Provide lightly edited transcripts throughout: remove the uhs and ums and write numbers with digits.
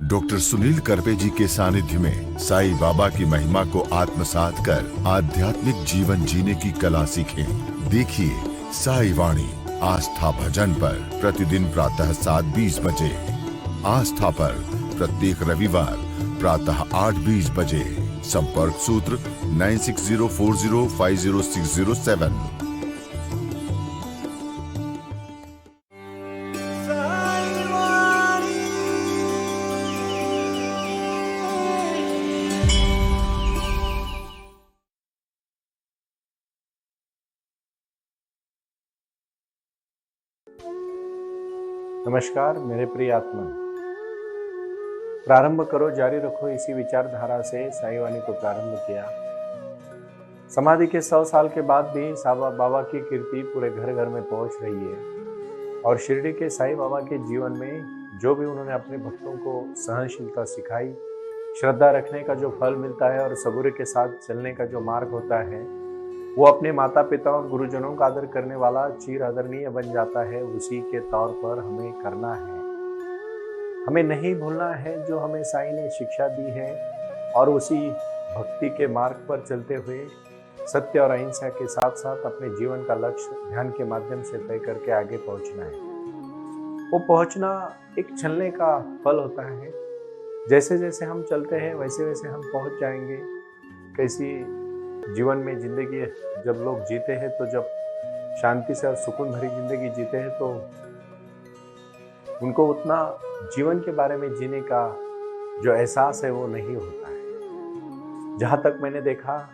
Doctor Sunil Karpe जी के सानिध्य में साईं बाबा की महिमा को आत्मसात कर आध्यात्मिक जीवन जीने की कला सीखें। देखिए साईं वाणी आस्था भजन पर प्रतिदिन प्रातः 7:20 बजे। आस्था पर प्रत्येक रविवार प्रातः 8:20 बजे। संपर्क सूत्र 9604050607। नमस्कार मेरे प्रिय आत्मा, प्रारंभ करो जारी रखो, इसी विचारधारा से साईं वाणी को प्रारंभ किया। समाधि के 100 साल के बाद भी बाबा की कीर्ति पूरे घर घर में पहुंच रही है और शिरडी के साईं बाबा के जीवन में जो भी उन्होंने अपने भक्तों को सहनशीलता सिखाई, श्रद्धा रखने का जो फल मिलता है और सबूरे के साथ चलने का जो मार्ग होता है, वो अपने माता पिता और गुरुजनों का आदर करने वाला चिर आदरणीय बन जाता है। उसी के तौर पर हमें करना है, हमें नहीं भूलना है जो हमें साईं ने शिक्षा दी है और उसी भक्ति के मार्ग पर चलते हुए सत्य और अहिंसा के साथ साथ अपने जीवन का लक्ष्य ध्यान के माध्यम से तय करके आगे पहुंचना है। वो पहुंचना एक चलने का फल होता है। जैसे जैसे हम चलते हैं वैसे वैसे हम पहुंच जाएंगे। कैसी जीवन में जिंदगी जब लोग जीते हैं तो जब शांति से और सुकून भरी जिंदगी जीते हैं तो उनको उतना जीवन के बारे में जीने का जो एहसास है वो नहीं होता है। जहाँ तक मैंने देखा,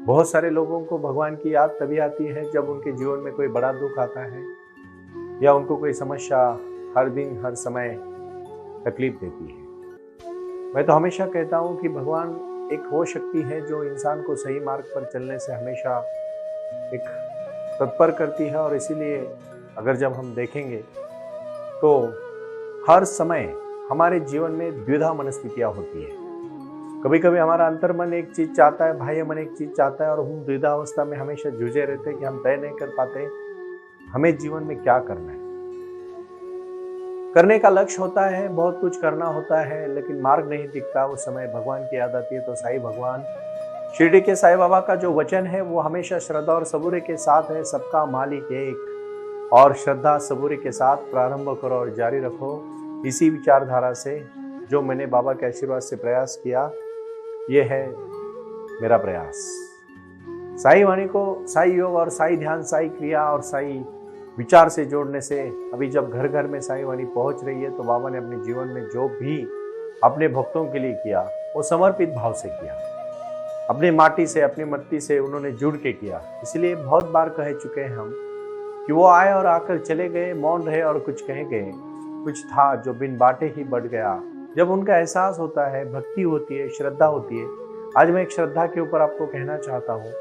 बहुत सारे लोगों को भगवान की याद तभी आती है जब उनके जीवन में कोई बड़ा दुख आता है या उनको कोई समस्या हर दिन हर समय तकलीफ देती है। मैं तो हमेशा कहता हूँ कि भगवान एक वो शक्ति है जो इंसान को सही मार्ग पर चलने से हमेशा एक तत्पर करती है। और इसीलिए अगर जब हम देखेंगे तो हर समय हमारे जीवन में द्विधा मनस्थितियाँ होती है। कभी कभी हमारा अंतर्मन एक चीज चाहता है, बाह्य मन एक चीज चाहता है और हम द्विधा अवस्था में हमेशा जूझे रहते हैं कि हम तय नहीं कर पाते हमें जीवन में क्या करना है। करने का लक्ष्य होता है, बहुत कुछ करना होता है, लेकिन मार्ग नहीं दिखता। उस समय भगवान की याद आती है तो साईं भगवान, शिरडी के साईं बाबा का जो वचन है वो हमेशा श्रद्धा और सबूरे के साथ है। सबका मालिक एक, और श्रद्धा सबूरे के साथ प्रारंभ करो और जारी रखो। इसी विचारधारा से जो मैंने बाबा के आशीर्वाद से प्रयास किया, ये है मेरा प्रयास। साईं वाणी को साईं योग और साईं ध्यान, साईं क्रिया और साईं विचार से जोड़ने से अभी जब घर घर में साईं वाणी पहुंच रही है तो बाबा ने अपने जीवन में जो भी अपने भक्तों के लिए किया वो समर्पित भाव से किया। अपनी माटी से, अपनी मट्टी से उन्होंने जुड़ के किया। इसलिए बहुत बार कह चुके हैं हम कि वो आए और आकर चले गए, मौन रहे और कुछ कह गए। कुछ था जो बिन बांटे ही बढ़ गया। जब उनका एहसास होता है, भक्ति होती है, श्रद्धा होती है। आज मैं एक श्रद्धा के ऊपर आपको कहना चाहता हूँ,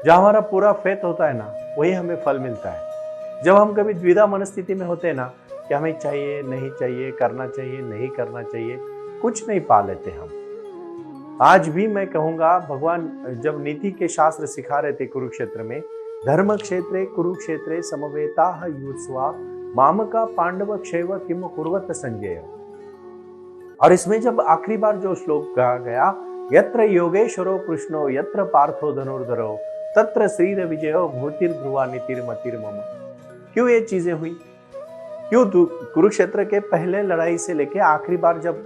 जहाँ हमारा पूरा फेथ होता है ना, वही हमें फल मिलता है। जब हम कभी द्विधा मनस्थिति में होते हैं ना कि हमें चाहिए नहीं चाहिए, करना चाहिए नहीं करना चाहिए, कुछ नहीं पा लेते हम। आज भी मैं कहूँगा, भगवान जब नीति के शास्त्र सिखा रहे थे कुरुक्षेत्र में, धर्म क्षेत्रे कुरुक्षेत्रे समवेता युत्स्वा मामका पांडव क्षैव किम कुर्वत संजय। और इसमें जब आखिरी बार जो श्लोक कहा गया, यत्र योगेश्वरो कृष्णो यत्र पार्थो धनुर्धरो तत्र श्रीर विजयो भूतिर्ध्रुवा नीतिर्मतिर्मम। क्यों ये चीजें हुई? क्यों कुरुक्षेत्र के पहले लड़ाई से लेके आखिरी बार जब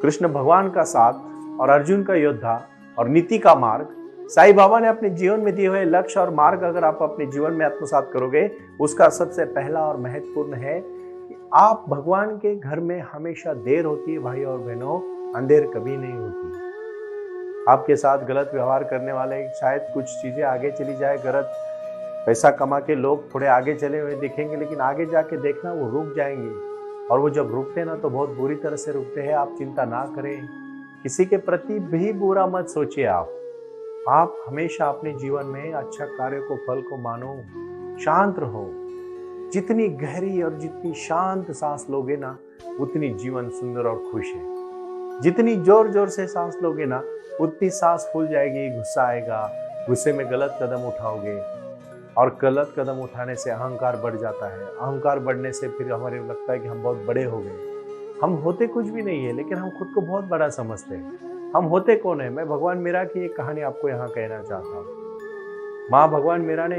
कृष्ण भगवान का साथ और अर्जुन का योद्धा और नीति का मार्ग, साईं बाबा ने अपने जीवन में दिए हुए लक्ष्य और मार्ग अगर आप अपने जीवन में आत्मसात करोगे, उसका सबसे पहला और महत्वपूर्ण है कि आप भगवान के घर में हमेशा देर होती है। भाई और बहनों, अंधेर कभी नहीं होती। आपके साथ गलत व्यवहार करने वाले, शायद कुछ चीजें आगे चली जाए, गलत पैसा कमा के लोग थोड़े आगे चले हुए दिखेंगे, लेकिन आगे जाके देखना वो रुक जाएंगे। और वो जब रुकते ना तो बहुत बुरी तरह से रुकते हैं। आप चिंता ना करें, किसी के प्रति भी बुरा मत सोचिए। आप हमेशा अपने जीवन में अच्छा कार्य को, फल को मानो, शांत रहो। जितनी गहरी और जितनी शांत सांस लोगे ना, उतनी जीवन सुंदर और खुश है। जितनी जोर जोर से सांस लोगे ना, उतनी सांस फूल जाएगी, गुस्सा आएगा, गुस्से में गलत कदम उठाओगे और गलत कदम उठाने से अहंकार बढ़ जाता है। अहंकार बढ़ने से फिर हमारे लगता है कि हम बहुत बड़े हो गए। हम होते कुछ भी नहीं है, लेकिन हम खुद को बहुत बड़ा समझते हैं। हम होते कौन है? मैं भगवान मीरा की एक कहानी आपको यहाँ कहना चाहता हूँ। माँ भगवान मीरा ने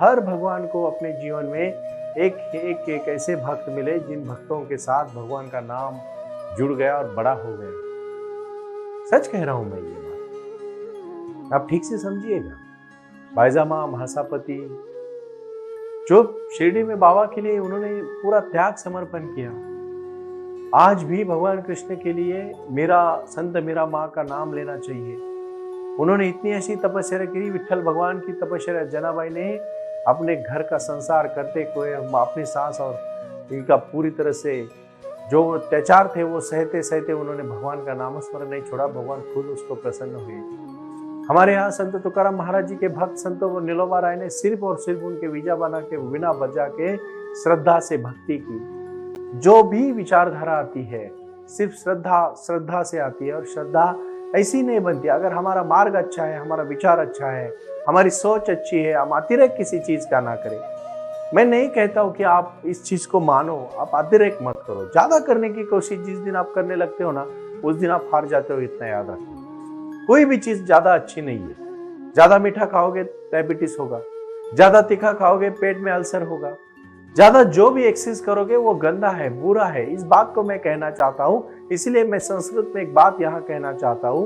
हर भगवान को अपने जीवन में एक ऐसे भक्त मिले जिन भक्तों के साथ भगवान का नाम जुड़ गया और बड़ा हो गया। सच कह रहा हूं मैं ये बात, आप ठीक से समझिएगा। बाईजामा महासापति जो शिरडी में बाबा के लिए उन्होंने पूरा त्याग समर्पण किया, आज भी भगवान कृष्ण के लिए संत मीरा माँ का नाम लेना चाहिए। उन्होंने इतनी ऐसी तपस्या की, विठल भगवान की तपस्या। जनाबाई ने अपने घर का संसार करते हुए अपनी सास और इनका पूरी तरह से जो अत्याचार थे वो सहते सहते उन्होंने भगवान का नामस्मरण नहीं छोड़ा। भगवान खुद उसको प्रसन्न हुए। हमारे यहाँ संत तुकाराम महाराज जी के भक्त संतों नीलोबा राय ने सिर्फ और सिर्फ उनके वीणा बजा के श्रद्धा से भक्ति की। जो भी विचारधारा आती है सिर्फ श्रद्धा से आती है, और श्रद्धा ऐसी नहीं बनती। अगर हमारा मार्ग अच्छा है, हमारा विचार अच्छा है, हमारी सोच अच्छी है, हम अतिरेक किसी चीज का ना करें। मैं नहीं कहता हूं कि आप इस चीज को मानो, आप अतिरेक मत करो। ज्यादा करने की कोशिश जिस दिन आप करने लगते हो ना, उस दिन आप हार जाते हो, इतना याद रखो। कोई भी चीज ज्यादा अच्छी नहीं है। ज्यादा मीठा खाओगे डायबिटीज होगा, ज्यादा तीखा खाओगे पेट में अल्सर होगा, ज्यादा जो भी एक्सेस करोगे वो गंदा है, बुरा है। इस बात को मैं कहना चाहता हूं, इसलिए मैं संस्कृत में एक बात यहां कहना चाहता हूं।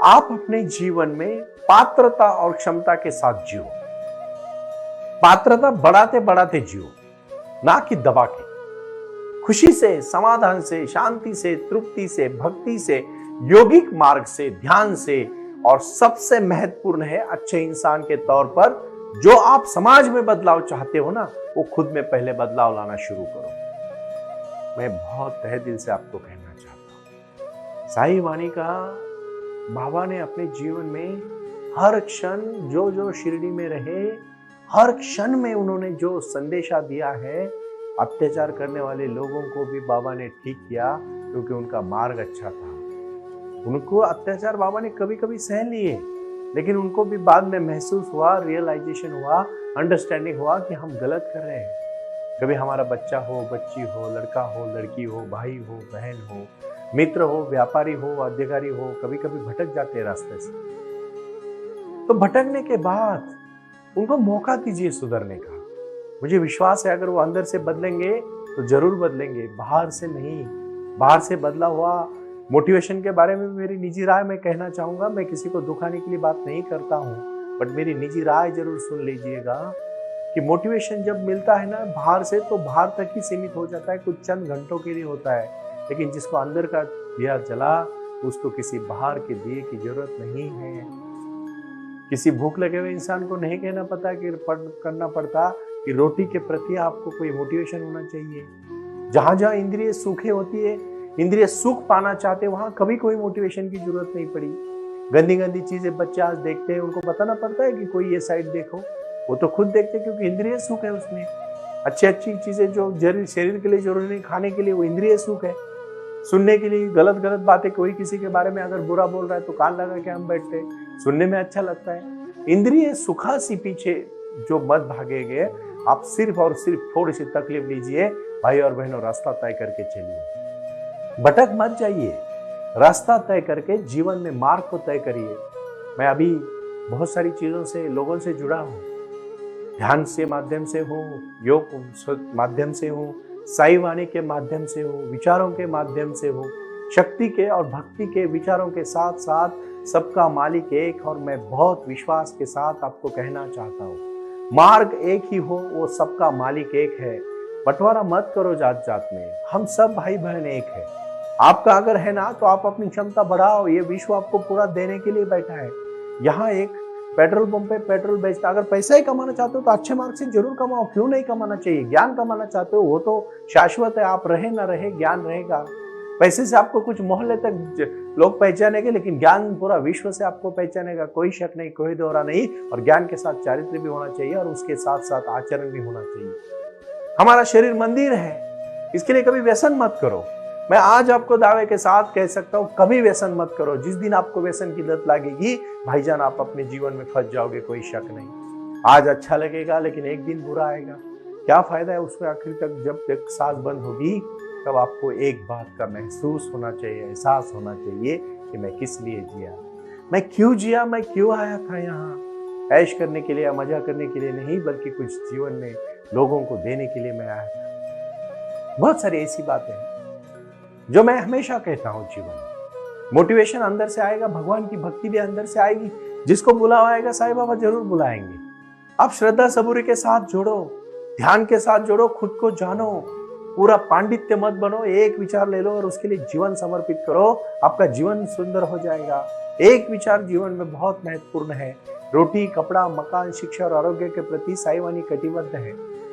आप अपने जीवन में पात्रता और क्षमता के साथ जियो। पात्रता बढ़ाते बढ़ाते जियो, ना कि दबा के। खुशी से, समाधान से, शांति से, तृप्ति से, भक्ति से, योगिक मार्ग से, ध्यान से, और सबसे महत्वपूर्ण है अच्छे इंसान के तौर पर जो आप समाज में बदलाव चाहते हो ना, वो खुद में पहले बदलाव लाना शुरू करो। मैं बहुत तहे दिल से आपको कहना चाहता हूं, साई वाणी का बाबा ने अपने जीवन में हर क्षण जो शिरडी में रहे, हर क्षण में उन्होंने जो संदेशा दिया है, अत्याचार करने वाले लोगों को भी बाबा ने ठीक किया, क्योंकि उनका मार्ग अच्छा था। उनको अत्याचार बाबा ने कभी कभी सह लिए, लेकिन उनको भी बाद में महसूस हुआ, रियलाइजेशन हुआ, अंडरस्टैंडिंग हुआ कि हम गलत कर रहे हैं। कभी हमारा बच्चा हो, बच्ची हो, लड़का हो, लड़की हो, भाई हो, बहन हो, मित्र हो, व्यापारी हो, अधिकारी हो, कभी कभी भटक जाते हैं रास्ते से। तो भटकने के बाद उनको मौका दीजिए सुधरने का। मुझे विश्वास है अगर वो अंदर से बदलेंगे तो जरूर बदलेंगे, बाहर से नहीं। बाहर से बदला हुआ मोटिवेशन के बारे में मेरी निजी राय मैं कहना चाहूंगा। मैं किसी को दुखाने के लिए बात नहीं करता हूं, बट मेरी निजी राय जरूर सुन लीजिएगा कि मोटिवेशन जब मिलता है ना बाहर से, तो बाहर तक ही सीमित हो जाता है, कुछ चंद घंटों के लिए होता है। लेकिन जिसको अंदर का दिया जला, उसको किसी बाहर के दिए की जरूरत नहीं है। किसी भूख लगे हुए इंसान को नहीं कहना करना पड़ता कि रोटी के प्रति आपको कोई मोटिवेशन होना चाहिए। जहां जहां इंद्रिय सुखे होती है, इंद्रिय सुख पाना चाहते, वहां कभी कोई मोटिवेशन की जरूरत नहीं पड़ी। गंदी गंदी चीजें बच्चे आज देखते हैं, उनको बताना पड़ता है कि कोई ये साइड देखो, वो तो खुद देखते हैं, क्योंकि इंद्रिय सुख है उसमें। अच्छी चीजें जो शरीर के लिए जरूरी नहीं, खाने के लिए, वो इंद्रिय सुख है। सुनने के लिए गलत बातें, कोई किसी के बारे में अगर बुरा बोल रहा है तो कान लगा के हम बैठते हैं, सुनने में अच्छा लगता है। इंद्रिय सुखासी पीछे जो मत भागेंगे, आप सिर्फ और सिर्फ थोड़ी सी तकलीफ लीजिए, भाई और बहनों, रास्ता तय करके चलिए, भटक मत जाइए, रास्ता तय करके जीवन में मार्ग को तय करिए। मैं अभी बहुत सारी चीजों से, लोगों से जुड़ा हूँ, ध्यान से माध्यम से हूँ, योग माध्यम से हूँ, साई वाणी के माध्यम से हूँ, विचारों के माध्यम से हूँ, शक्ति के और भक्ति के विचारों के साथ साथ सबका मालिक एक। और मैं बहुत विश्वास के साथ आपको कहना चाहता हूँ, मार्ग एक ही हो, वो सबका मालिक एक है। बंटवारा मत करो जात जात में, हम सब भाई बहन एक है। आपका अगर है ना तो आप अपनी क्षमता बढ़ाओ, ये विश्व आपको पूरा देने के लिए बैठा है। यहाँ एक पेट्रोल पंप पे पेट्रोल बेचता, अगर पैसा ही कमाना चाहते हो तो अच्छे मार्ग से जरूर कमाओ, क्यों नहीं कमाना चाहिए। ज्ञान कमाना चाहते हो, वो तो शाश्वत है, आप रहे ना रहे ज्ञान रहेगा। पैसे से आपको कुछ मोहल्ले तक लोग पहचानेंगे, लेकिन ज्ञान पूरा विश्व से आपको पहचानेगा, कोई शक नहीं, कोई दोहरा नहीं। और ज्ञान के साथ चारित्र्य भी होना चाहिए, और उसके साथ साथ आचरण भी होना चाहिए। हमारा शरीर मंदिर है, इसके लिए कभी व्यसन मत करो। मैं आज आपको दावे के साथ कह सकता हूं, कभी व्यसन मत करो। जिस दिन आपको व्यसन की लत लगेगी, भाईजान, आप अपने जीवन में फंस जाओगे, कोई शक नहीं। आज अच्छा लगेगा, लेकिन एक दिन बुरा आएगा। क्या फायदा है उसमें आखिर तक, जब तक सांस बंद होगी तब आपको एक बात का महसूस होना चाहिए, एहसास होना चाहिए कि मैं किस लिए जिया, मैं क्यों जिया, मैं क्यों आया था यहाँ। ऐश करने के लिए या मजा करने के लिए नहीं, बल्कि कुछ जीवन में लोगों को देने के लिए मैं आया था। बहुत सारी ऐसी बातें हैं जो मैं हमेशा कहता हूँ जीवन में। मोटिवेशन अंदर से आएगा, भगवान की भक्ति भी अंदर से आएगी। जिसको बुलावा आएगा साईं बाबा जरूर बुलाएंगे। आप श्रद्धा सबूरी के साथ जोड़ो, ध्यान के साथ जोड़ो, खुद को जानो, पूरा पांडित्य मत बनो, एक विचार ले लो और उसके लिए जीवन समर्पित करो, आपका जीवन सुंदर हो जाएगा। एक विचार जीवन में बहुत महत्वपूर्ण है, रोटी, कपड़ा, मकान, शिक्षा और आरोग्य के प्रति साईं वाणी कटिबद्ध है।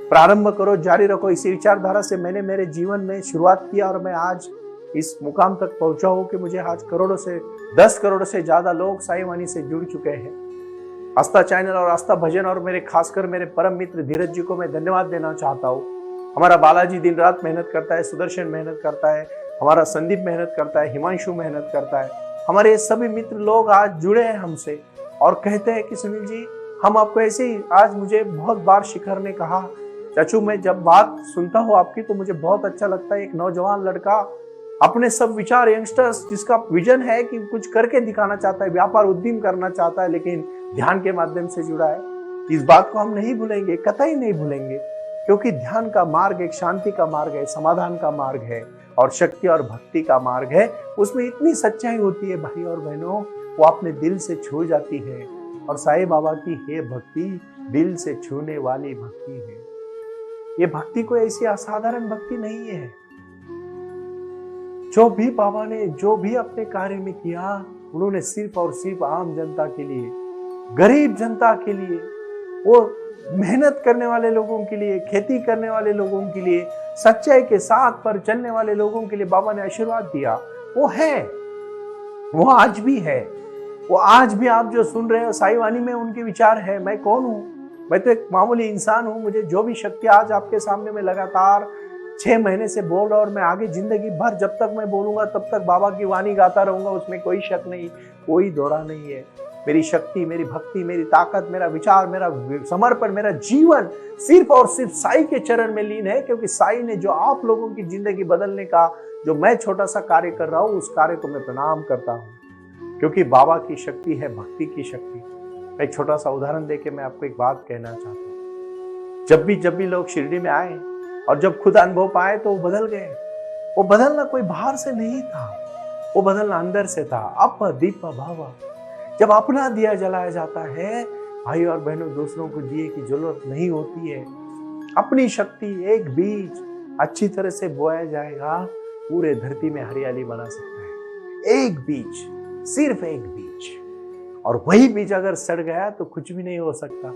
प्रारंभ करो, जारी रखो। इसी विचारधारा से मैंने मेरे जीवन में शुरुआत किया और मैं आज इस मुकाम तक पहुंचा हूं कि मुझे आज 10 करोड़ से ज्यादा लोग साईं वाणी से जुड़ चुके हैं। आस्था चैनल और आस्था भजन और मेरे खासकर मेरे परम मित्र धीरज जी को मैं धन्यवाद देना चाहता हूँ। हमारा बालाजी दिन रात मेहनत करता है, सुदर्शन मेहनत करता है, हमारा संदीप मेहनत करता है, हिमांशु मेहनत करता है। हमारे सभी मित्र लोग आज जुड़े हैं हमसे और कहते हैं कि सुनील जी हम आपको ऐसे ही, आज मुझे बहुत बार शिखर ने कहा, चाचू मैं जब बात सुनता हूँ आपकी तो मुझे बहुत अच्छा लगता है। एक नौजवान लड़का अपने सब विचार, यंगस्टर्स जिसका विजन है कि कुछ करके दिखाना चाहता है, व्यापार उद्यम करना चाहता है, लेकिन ध्यान के माध्यम से जुड़ा है। इस बात को हम नहीं भूलेंगे, कतई नहीं भूलेंगे, क्योंकि ध्यान का मार्ग एक शांति का मार्ग है, समाधान का मार्ग है और शक्ति और भक्ति का मार्ग है। उसमें इतनी सच्चाई होती है भाई और बहनों, वो अपने दिल से छू जाती है। और साईं बाबा की ये भक्ति दिल से छूने वाली भक्ति है। ये भक्ति कोई ऐसी असाधारण भक्ति नहीं है। जो भी बाबा ने जो भी अपने कार्य में किया, उन्होंने सिर्फ और सिर्फ आम जनता के लिए, गरीब जनता के लिए, वो मेहनत करने वाले लोगों के लिए, खेती करने वाले लोगों के लिए, सच्चाई के साथ पर चलने वाले लोगों के लिए बाबा ने आशीर्वाद दिया। वो है, वो आज भी है। वो आज भी आप जो सुन रहे हो साईं वाणी में उनके विचार है। मैं कौन हूं? मैं तो एक मामूली इंसान हूं। मुझे जो भी शक्ति आज आपके सामने में लगातार 6 महीने से बोल रहा और मैं आगे जिंदगी भर जब तक मैं बोलूंगा तब तक बाबा की वाणी गाता रहूंगा, उसमें कोई शक नहीं, कोई दौरा नहीं है। मेरी शक्ति, मेरी भक्ति, मेरी ताकत, मेरा विचार, मेरा समर्पण, मेरा जीवन सिर्फ और सिर्फ साईं के चरण में लीन है। क्योंकि साईं ने जो आप लोगों की जिंदगी बदलने का जो मैं छोटा सा कार्य कर रहा हूं, उस कार्य को मैं प्रणाम करता हूं। क्योंकि बाबा की शक्ति है भक्ति की शक्ति। एक छोटा सा उदाहरण देके मैं आपको एक बात कहना चाहता हूँ। जब भी लोग शिरडी में आए और जब खुद अनुभव पाए तो वो बदल गए। वो बदलना कोई बाहर से नहीं था, वो बदलना अंदर से था। अप दीप भावा। जब अपना दिया जलाया जाता है भाई और बहनों, दूसरों को दिए की जरूरत नहीं होती है। अपनी शक्ति, एक बीज अच्छी तरह से बोया जाएगा, पूरे धरती में हरियाली बना सकता है। एक बीज, सिर्फ एक बीज, और वही बीज अगर सड़ गया तो कुछ भी नहीं हो सकता।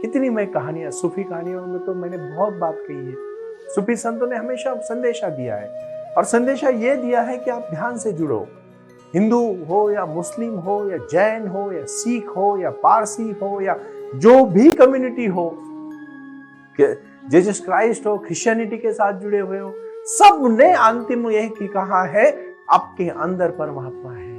कितनी मैं कहानियां, सूफी कहानियों में तो मैंने बहुत बात कही है। सूफी संतों ने हमेशा संदेशा दिया है और संदेशा ये दिया है कि आप ध्यान से जुड़ो। हिंदू हो या मुस्लिम हो या जैन हो या सिख हो या पारसी हो या जो भी कम्युनिटी हो, जीसस क्राइस्ट हो, क्रिश्चियनिटी के साथ जुड़े हुए हो, सब ने अंतिम यह कहा है, आपके अंदर परमात्मा है।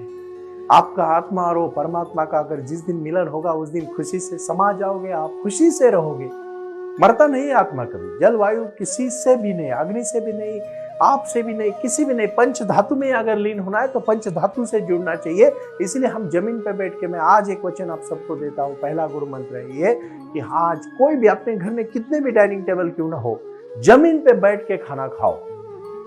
आपका आत्मा और वो परमात्मा का अगर जिस दिन मिलन होगा उस दिन खुशी से समा जाओगे, आप खुशी से रहोगे। मरता नहीं आत्मा कभी। जलवायु किसी से भी नहीं, अग्नि से भी नहीं, आपसे भी नहीं, किसी भी नहीं। पंच धातु में अगर लीन होना है तो पंच धातु से जुड़ना चाहिए। इसलिए हम जमीन पे बैठ के, मैं आज एक वचन आप सबको देता हूँ, पहला गुरु मंत्र है ये कि आज कोई भी अपने घर में कितने भी डाइनिंग टेबल क्यों ना हो, जमीन पे बैठ के खाना खाओ।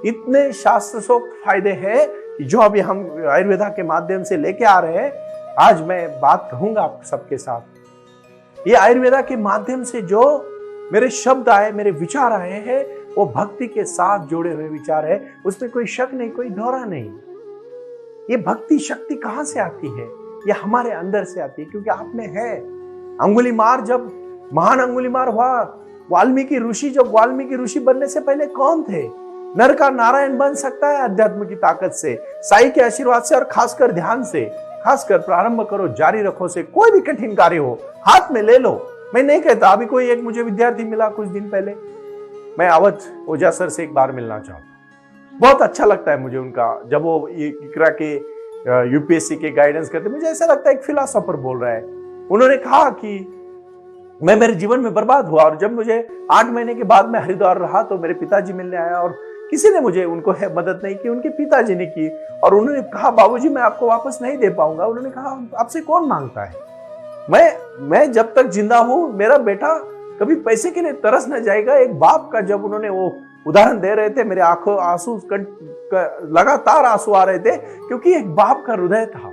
इतने शास्त्रोक्त फायदे हैं जो अभी हम आयुर्वेदा के माध्यम से लेके आ रहे हैं। आज मैं बात कहूंगा आप सबके साथ। ये आयुर्वेदा के माध्यम से जो मेरे शब्द आए, मेरे विचार आए हैं, वो भक्ति के साथ जुड़े हुए विचार है। उसमें कोई शक नहीं, कोई दोहरा नहीं। ये भक्ति शक्ति कहां से आती है? ये हमारे अंदर से आती है, क्योंकि आप में है। अंगुलीमार जब महान अंगुलीमार हुआ, वाल्मीकि ऋषि, जब वाल्मीकि ऋषि बनने से पहले कौन थे? नर का नारायण बन सकता है अध्यात्म की ताकत से, साईं के आशीर्वाद से और खासकर ध्यान से। खासकर प्रारंभ करो, जारी रखो से। कोई भी कठिन कार्य हो हाथ में ले लो। मैं नहीं कहता, अभी कोई एक मुझे विद्यार्थी मिला कुछ दिन पहले, मैं अवध ओझा सर से एक बार मिलना चाहता हूँ। बहुत अच्छा लगता है मुझे उनका, जब वो इकरा के यूपीएससी के गाइडेंस करते, मुझे ऐसा लगता है एक फिलोसोफर बोल रहा है। उन्होंने कहा कि मैं मेरे जीवन में बर्बाद हुआ और जब मुझे 8 महीने के बाद मैं हरिद्वार रहा तो मेरे पिताजी मिलने आया और किसी ने मुझे उनको है मदद नहीं की, उनके पिताजी ने की। और उन्होंने कहा बाबूजी मैं आपको वापस नहीं दे पाऊंगा। उन्होंने कहा आपसे कौन मांगता है, मैं जब तक जिंदा हूं मेरा बेटा कभी पैसे के लिए तरस न जाएगा। एक बाप का जब उन्होंने वो उदाहरण दे रहे थे, मेरे आंखों आंसू लगातार आंसू आ रहे थे, क्योंकि एक बाप का हृदय था।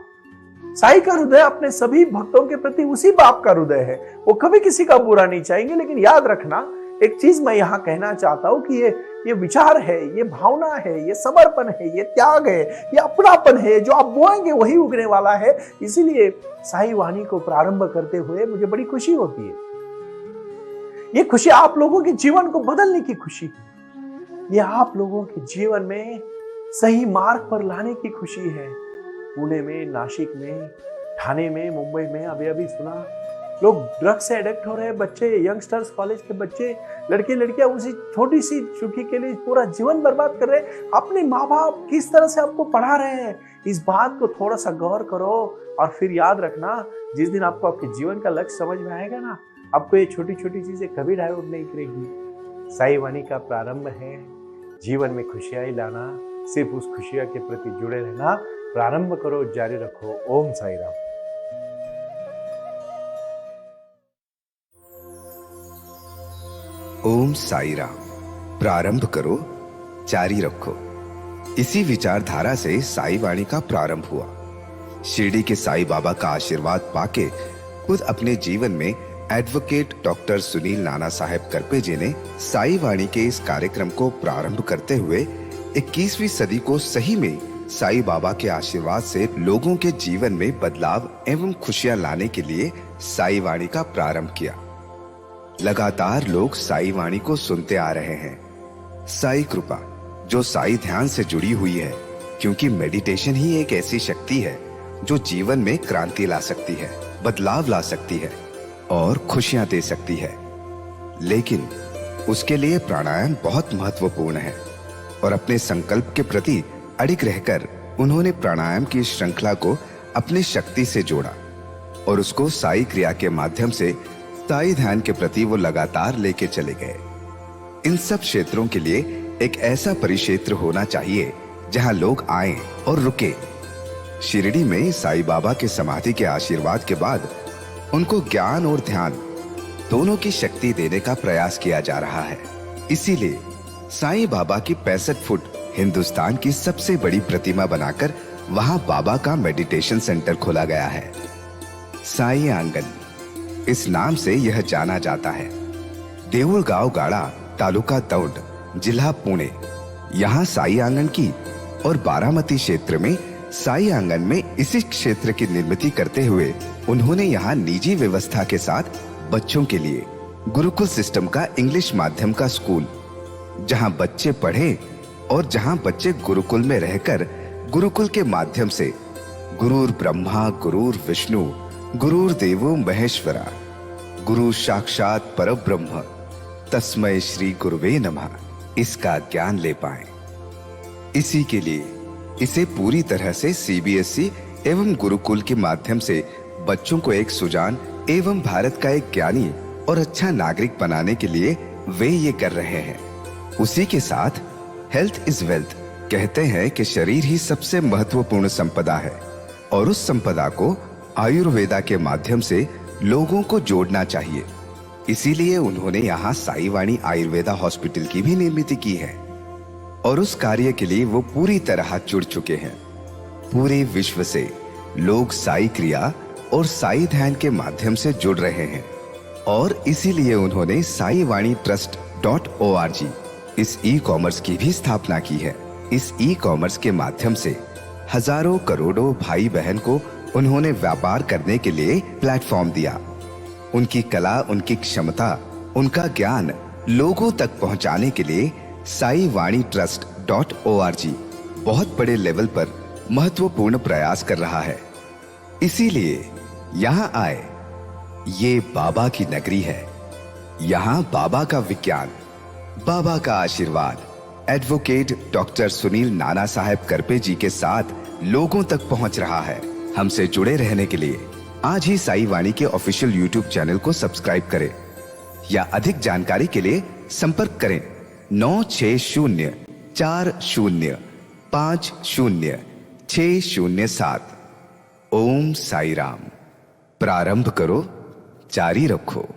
साईं का हृदय अपने सभी भक्तों के प्रति उसी बाप का हृदय है। वो कभी किसी का बुरा नहीं चाहेंगे। लेकिन याद रखना एक चीज मैं यहां कहना चाहता हूं कि ये विचार है, ये भावना है, ये समर्पण है, ये त्याग है, ये अपनापन है। जो आप बोएंगे वही उगने वाला है। इसीलिए साईं वाणी को प्रारंभ करते हुए मुझे बड़ी खुशी होती है। ये खुशी आप लोगों के जीवन को बदलने की खुशी है। ये आप लोगों के जीवन में सही मार्ग पर लाने की खुशी है। पुणे में, नासिक में, ठाणे में, मुंबई में अभी सुना लोग ड्रग्स से एडिक्ट हो रहे हैं। बच्चे, यंगस्टर्स, कॉलेज के बच्चे, लड़के लड़कियां उसी छोटी सी चुकी के लिए पूरा जीवन बर्बाद कर रहे हैं। अपने माँ बाप किस तरह से आपको पढ़ा रहे हैं, इस बात को थोड़ा सा गौर करो। और फिर याद रखना, जिस दिन आपको आपके जीवन का लक्ष्य समझ में आएगा ना, आपको ये छोटी छोटी चीजें कभी डाइवर्ट नहीं करेगी। साईं वाणी का प्रारंभ है जीवन में खुशियां लाना। सिर्फ उस खुशियां के प्रति जुड़े रहना। प्रारंभ करो, जारी रखो। ओम साई राम। ओम साई राम। प्रारंभ करो, जारी रखो। इसी विचारधारा से साई वाणी का प्रारंभ हुआ। शिरडी के साईं बाबा का आशीर्वाद पाके खुद अपने जीवन में एडवोकेट डॉक्टर सुनील नाना साहेब करपे जी ने साई वाणी के इस कार्यक्रम को प्रारंभ करते हुए 21वीं सदी को सही में साईं बाबा के आशीर्वाद से लोगों के जीवन में बदलाव एवं खुशियां लाने के लिए साई वाणी का प्रारंभ किया। लगातार लोग साई वाणी को सुनते आ रहे हैं। साई कृपा जो साई ध्यान से जुड़ी हुई है, क्योंकि मेडिटेशन ही एक ऐसी शक्ति है जो जीवन में क्रांति ला सकती है, बदलाव ला सकती है और खुशियां दे सकती है। लेकिन उसके लिए प्राणायाम बहुत महत्वपूर्ण है। और अपने संकल्प के प्रति अडिग रहकर उन्होंने प्राणायाम की श्रृंखला को अपनी शक्ति से जोड़ा और उसको साई क्रिया के माध्यम से साई ध्यान के प्रति वो लगातार लेके चले गए। इन सब क्षेत्रों के लिए एक ऐसा परिक्षेत्र होना चाहिए जहां लोग आएं और रुके। शिरडी में साईं बाबा के समाधि के आशीर्वाद के बाद उनको ज्ञान और ध्यान दोनों की शक्ति देने का प्रयास किया जा रहा है। इसीलिए साईं बाबा की 65 फुट हिंदुस्तान की सबसे बड़ी प्रतिमा बनाकर वहां बाबा का मेडिटेशन सेंटर खोला गया है। साई आंगन इस नाम से यह जाना जाता है। देऊळगाव गाड़ा, तालुका दौंड, जिला पुणे, यहाँ साई आंगन की और बारामती क्षेत्र में साई आंगन में इसी क्षेत्र की निर्मित करते हुए उन्होंने यहाँ निजी व्यवस्था के साथ बच्चों के लिए गुरुकुल सिस्टम का इंग्लिश माध्यम का स्कूल, जहाँ बच्चे पढ़े और जहाँ बच्चे गुरुकुल में रहकर गुरुकुल के माध्यम से गुरुर ब्रह्मा गुरुर विष्णु गुरुर देवो महेश्वरा गुरु साक्षात परब्रह्म तस्मै श्री गुरुवे नमः इसका ज्ञान ले पाएं। इसी के लिए इसे पूरी तरह से सीबीएसई एवं गुरुकुल के माध्यम से बच्चों को एक सुजान एवं भारत का एक ज्ञानी और अच्छा नागरिक बनाने के लिए वे ये कर रहे हैं। उसी के साथ हेल्थ इज वेल्थ कहते हैं कि शरीर ही सबसे महत्वपूर्ण संपदा है और उस संपदा को आयुर्वेदा के माध्यम से लोगों को जोड़ना चाहिए। इसीलिए उन्होंने यहाँ साई वाणी आयुर्वेदा हॉस्पिटल की भी निर्मित की है और उस कार्य के लिए वो पूरी तरह जुड़ चुके हैं। पूरे विश्व से लोग साई क्रिया और साई ध्यान के माध्यम से जुड़ रहे हैं और इसीलिए उन्होंने साई वाणी trust.org इस ई कॉमर्स की भी स्थापना की है। इस ई कॉमर्स के माध्यम से हजारों करोड़ों भाई बहन को उन्होंने व्यापार करने के लिए प्लेटफॉर्म दिया। उनकी कला, उनकी क्षमता, उनका ज्ञान लोगों तक पहुंचाने के लिए साई वाणी trust.org बहुत बड़े लेवल पर महत्वपूर्ण प्रयास कर रहा है। इसीलिए यहाँ आए। ये बाबा की नगरी है। यहाँ बाबा का विज्ञान, बाबा का आशीर्वाद एडवोकेट डॉक्टर सुनील नाना साहेब करपे जी के साथ लोगों तक पहुंच रहा है। हमसे जुड़े रहने के लिए आज ही साई वाणी के ऑफिशियल यूट्यूब चैनल को सब्सक्राइब करें या अधिक जानकारी के लिए संपर्क करें 960 40500607। ओम साई राम। प्रारंभ करो, जारी रखो।